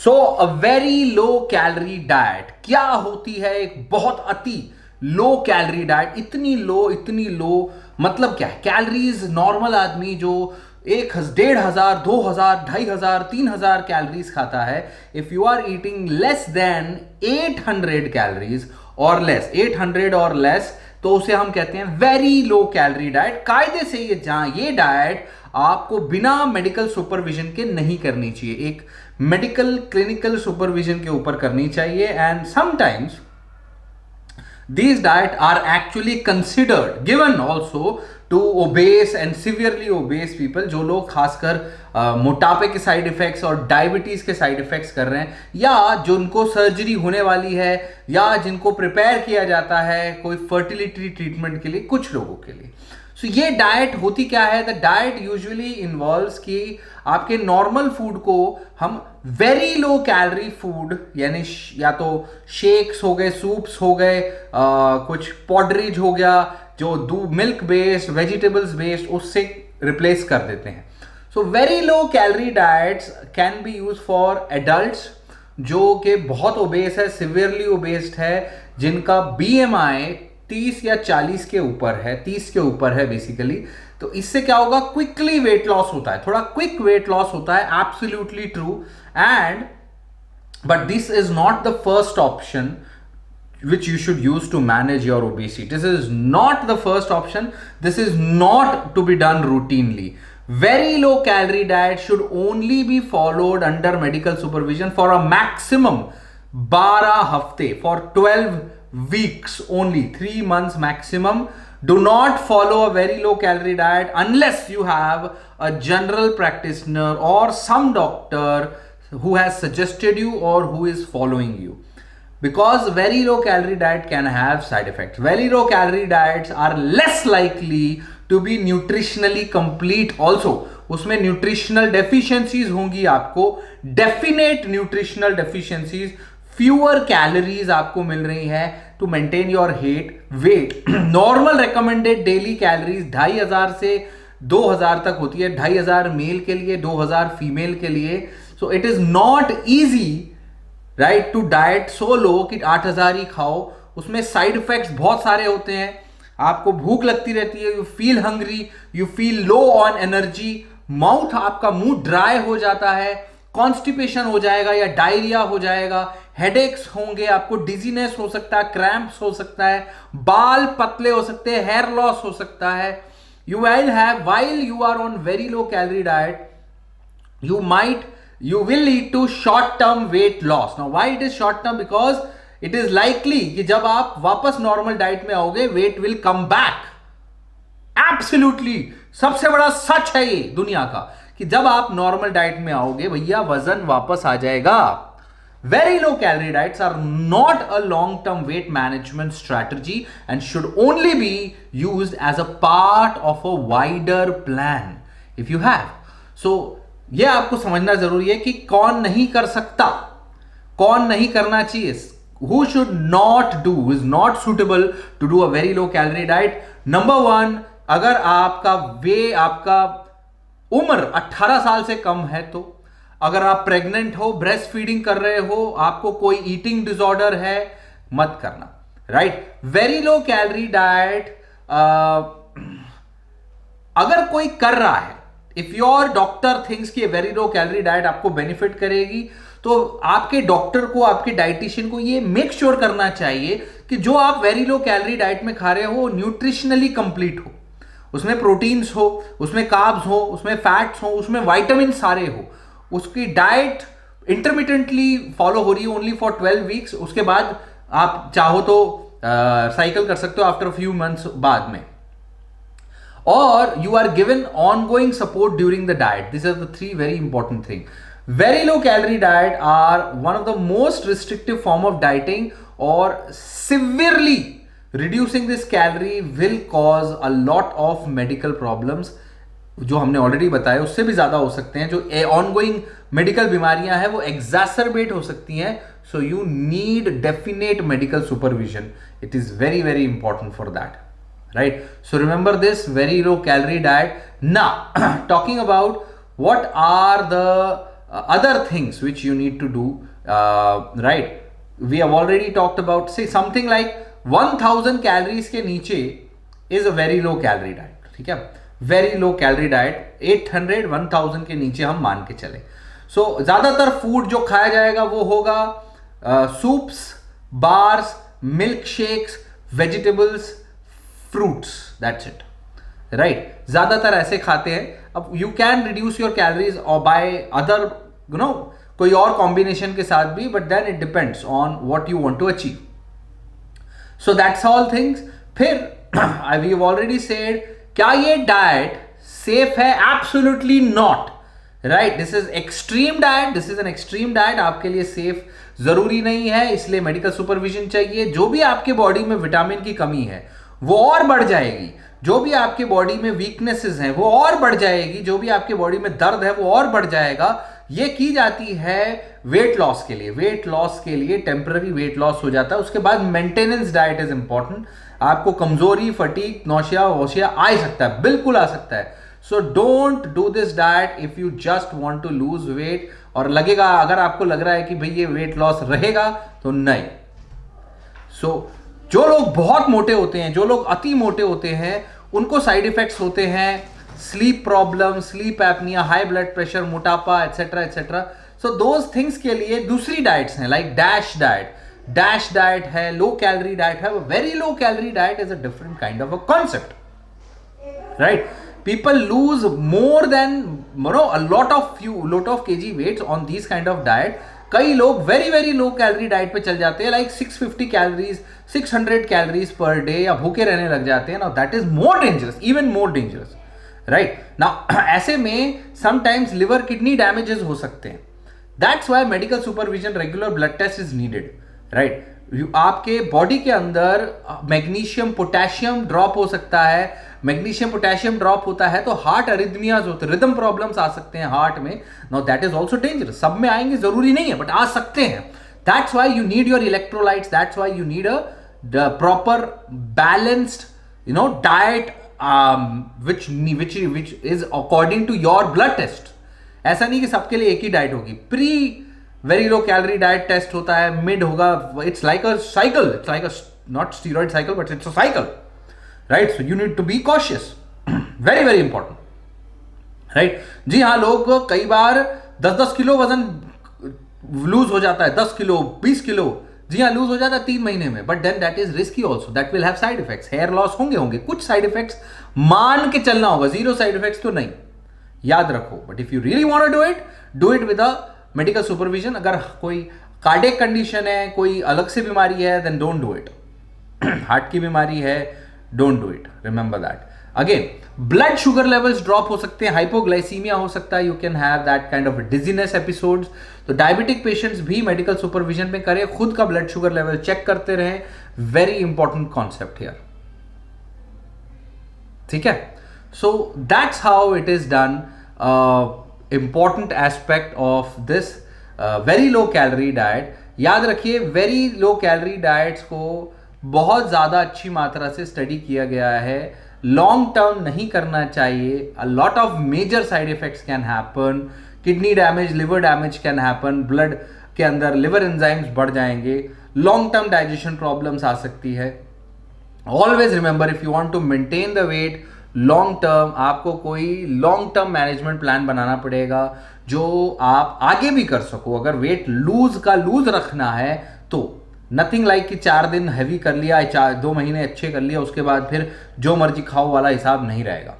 So a very low calorie diet क्या होती है? एक बहुत अति लो कैलोरी डाइट। इतनी लो मतलब क्या है? कैलोरीज नॉर्मल आदमी जो 1,500, 2,000, 2,500, 3,000 कैलोरीज खाता है, if you are eating less than 800 calories और लेस, 800 और लेस, तो उसे हम कहते हैं वेरी लो कैलोरी डाइट। कायदे से ये डाइट आपको बिना मेडिकल सुपरविजन के नहीं करनी चाहिए, एक मेडिकल क्लिनिकल सुपरविजन के ऊपर करनी चाहिए। And sometimes these diet are actually considered given also to obese and severely obese people, जो लोग खासकर मोटापे के साइड इफेक्ट्स और डायबिटीज के साइड इफेक्ट्स कर रहे हैं, या जिनको सर्जरी होने वाली है, या जिनको प्रिपेयर किया जाता है कोई फर्टिलिटी ट्रीटमेंट के लिए, कुछ लोगों के लिए। सो ये डाइट होती क्या है? द डाइट यूजुअली इन्वॉल्व्स कि आपके नॉर्मल फूड को हम वेरी लो कैलोरी फूड, यानी या तो शेक्स हो गए, सूप्स हो गए, कुछ पॉडरेज हो गया, जो मिल्क बेस्ड, वेजिटेबल्स बेस्ड, उससे रिप्लेस कर देते हैं। सो very low calorie diets can be use for adults जो कि बहुत ओबेस है, सिवियरली ओबेस्ड है, जिनका बीएमआई 30 या 40 के ऊपर है, 30 के ऊपर है बेसिकली। तो इससे क्या होगा? क्विकली वेट लॉस होता है, थोड़ा क्विक वेट लॉस होता है, absolutely true. And but this is not the first option which you should use to manage your obesity. This is not the first option. This is not to be done routinely. Very low calorie diet should only be followed under medical supervision for a maximum 12 hafte, for 12 weeks only, 3 months maximum. Do not follow a very low calorie diet unless you have a general practitioner or some doctor who has suggested you or who is following you. Because very low calorie diet can have side effects. Very low calorie diets are less likely to be nutritionally complete also. उसमें nutritional deficiencies होंगी आपको, definite nutritional deficiencies, fewer calories आपको मिल रही है to maintain your weight. Normal recommended daily calories 2,500 से 2,000 तक होती है, 2,500 मेल के लिए, 2,000 फीमेल के लिए। So it is not easy right to diet so low कि 8,000 ही खाओ। उसमें साइड इफेक्ट्स बहुत सारे होते हैं, आपको भूख लगती रहती है, you feel hungry, you feel low on energy, mouth, आपका मुंह ड्राई हो जाता है, कॉन्स्टिपेशन हो जाएगा या डायरिया हो जाएगा, हेडेक्स होंगे, आपको डिजीनेस हो सकता है, क्रैम्प्स हो सकता है, बाल पतले हो सकते हैं, हेयर लॉस हो सकता है। You will have, while you are on very low calorie diet, you will lead to short term weight loss. Now why it is short term? Because it is likely कि जब आप वापस normal diet में आओगे, weight will come back. Absolutely, सबसे बड़ा सच है ये दुनिया का कि जब आप नॉर्मल डाइट में आओगे भैया, वजन वापस आ जाएगा। Very low calorie diets are not a long term weight management strategy and should only be used as a part of a wider plan if you have. So यह आपको समझना जरूरी है कि कौन नहीं कर सकता, कौन नहीं करना चाहिए, who should not do, is not suitable to do a very low calorie diet. Number 1, अगर आपका उम्र 18 साल से कम है, तो अगर आप प्रेग्नेंट हो, ब्रेस्ट फीडिंग कर रहे हो, आपको कोई ईटिंग डिसऑर्डर है, मत करना, right? Very low calorie diet अगर कोई कर रहा है, इफ योर डॉक्टर थिंक्स कि वेरी लो कैलोरी डाइट आपको बेनिफिट करेगी, तो आपके डॉक्टर को, आपके डाइटिशियन को ये मेक श्योर करना चाहिए कि जो आप वेरी लो कैलोरी डाइट में खा रहे हो न्यूट्रिशनली कंप्लीट हो, उसमें प्रोटीन्स हो, उसमें कार्ब्स हो, उसमें फैट्स हो, उसमें विटामिन सारे हो। उसकी डाइट इंटरमिटेंटली फॉलो हो रही है ओनली फॉर 12 वीक्स, उसके बाद आप चाहो तो साइकिल कर सकते हो आफ्टर फ्यू मंथ्स बाद में। Or you are given ongoing support during the diet. These are the 3 very important things. Very low calorie diet are one of the most restrictive form of dieting, or severely reducing this calorie will cause a lot of medical problems. जो हमने already बताया उससे भी ज्यादा हो सकते हैं, जो ongoing medical बीमारियां हैं वो exacerbate हो सकती हैं. So you need definite medical supervision. It is very, very important for that. Right? So remember this very low calorie diet. Now talking about what are the other things which you need to do, right? We have already talked about, say something like 1000 calories के नीचे is a very low calorie diet, ठीक है? Very low calorie diet, 800 1000 के नीचे हम मान के चले. So ज्यादातर फूड जो खाया जाएगा वो होगा soups, bars, milkshakes, vegetables, fruits, that's it, right? ज्यादातर ऐसे खाते हैं. अब you can reduce your calories और बाय अदर, यू नो, कोई और कॉम्बिनेशन के साथ भी, but then it depends on what you want to achieve. So that's all things. फिर I we have already said, क्या ये डाइट सेफ है? Absolutely not, right? This is extreme diet, this is an extreme diet. आपके लिए safe जरूरी नहीं है, इसलिए मेडिकल सुपरविजन चाहिए. जो भी आपके बॉडी में विटामिन की कमी है वो और बढ़ जाएगी, जो भी आपके बॉडी में वीकनेसेस हैं वो और बढ़ जाएगी, जो भी आपके बॉडी में दर्द है वो और बढ़ जाएगा. ये की जाती है वेट लॉस के लिए. वेट लॉस के लिए टेम्पररी वेट लॉस हो जाता है, उसके बाद मेंटेनेंस डाइट इज इंपॉर्टेंट. आपको कमजोरी, फटीग, नौशिया वोशिया आ सकता है, बिल्कुल आ सकता है. So don't do this diet if you just want to lose weight. और लगेगा, अगर आपको लग रहा है कि भाई ये वेट लॉस रहेगा, तो नहीं. सो जो लोग बहुत मोटे होते हैं, जो लोग अति मोटे होते हैं, उनको साइड इफेक्ट्स होते हैं, sleep problem, sleep apnoea, high blood pressure, मोटापा, etcetera etcetera. So those things के लिए दूसरी डाइट्स हैं, like DASH diet. DASH diet है, लो कैलोरी डाइट है. Very low calorie diet is a different kind of a concept, right? People lose more than, you know, a lot of kg weights on these kind of diet. कई लोग very very low calorie diet पे चल जाते हैं, like 650 calories, 600 calories per day, या भूखे रहने लग जाते हैं. Now that is more dangerous, even more dangerous, right? Now ऐसे में sometimes liver kidney damages हो सकते हैं. That's why medical supervision, regular blood test is needed, right? आपके बॉडी के अंदर मैग्नीशियम, पोटेशियम ड्रॉप हो सकता है. मैग्नीशियम, पोटेशियम ड्रॉप होता है तो हार्ट अरिथमियाज होते हैं, रिदम प्रॉब्लम्स आ सकते हैं हार्ट में. Now that is also dangerous. सब में आएंगे जरूरी नहीं है, बट आ सकते हैं. That's why you need your electrolytes, that's why you need a proper balanced, you know, diet which is according to your blood test. ऐसा नहीं कि सबके लिए एक ही डाइट होगी. Pre very low calorie diet test होता है, मिड होगा. It's like a cycle, it's like a not steroid cycle, but it's a cycle, right? So you need to be cautious. Very very important, right? जी हाँ, लोग कई बार 10-10 kilo वजन loose हो जाता है, 10 किलो, 20 किलो, जी हाँ, लूज हो जाता है 3 महीने में. But then that is risky also, that will have side effects. Hair loss होंगे कुछ साइड इफेक्ट्स मान के चलना होगा, जीरो साइड इफेक्ट्स तो नहीं, याद रखो. But if you really want to do it with a medical supervision. अगर कोई कार्डियक कंडीशन है, कोई अलग से बीमारी है, then don't do it. Heart की बीमारी है, don't do it, remember that. Again, blood sugar levels drop हो सकते हैं, हाइपोग्लाइसीमिया हो सकता है, you can have that kind of dizziness episodes. तो डायबिटिक पेशेंट्स भी मेडिकल सुपरविजन में करें, खुद का ब्लड शुगर लेवल चेक करते रहें. वेरी इंपॉर्टेंट कॉन्सेप्ट हियर, ठीक है? So that's how it is done. Important aspect of this very low calorie diet. याद रखिए, वेरी लो कैलोरी डाइट्स को बहुत ज़्यादा अच्छी मात्रा से स्टडी किया गया है. लॉन्ग टर्म नहीं करना चाहिए. A lot of major side effects can happen. Kidney damage, liver damage can happen. Blood के अंदर लिवर एंजाइम्स बढ़ जाएंगे. लॉन्ग टर्म डाइजेशन प्रॉब्लम्स आ सकती है. Always remember, if you want to maintain the weight long term, आपको कोई long term management plan बनाना पड़ेगा जो आप आगे भी कर सको. अगर वेट लूज रखना है तो नथिंग लाइक कि 4 दिन हैवी कर लिया, 2 महीने अच्छे कर लिया, उसके बाद फिर जो मर्जी खाओ वाला हिसाब नहीं रहेगा.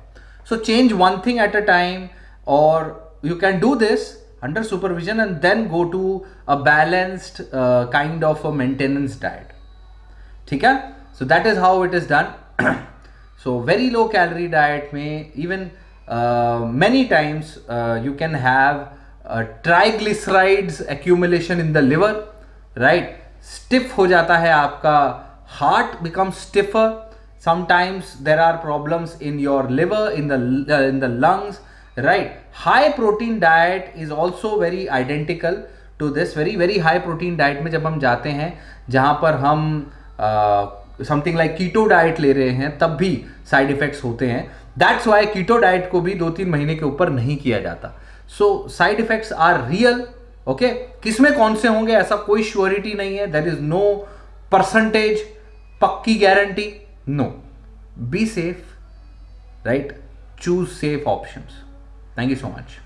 So change one thing at a time, और you can do this under supervision and then go to a balanced kind of a maintenance diet, ठीक है? So that is how it is done. So very low calorie diet में even many times you can have triglycerides accumulation in the liver, right? Stiff हो जाता है आपका, heart becomes stiffer. Sometimes there are problems in your liver, in the lungs, right? High protein diet is also very identical to this. Very very high protein diet में जब हम जाते हैं, जहाँ पर हम समथिंग लाइक कीटो डाइट ले रहे हैं, तब भी साइड इफेक्ट्स होते हैं. दैट्स वाई कीटो डाइट को भी 2-3 महीने के ऊपर नहीं किया जाता. So side effects are real, okay. किसमें कौन से होंगे ऐसा कोई श्योरिटी नहीं है, देयर इज नो परसेंटेज पक्की guarantee, no. Be safe, right, choose safe options. Thank you so much.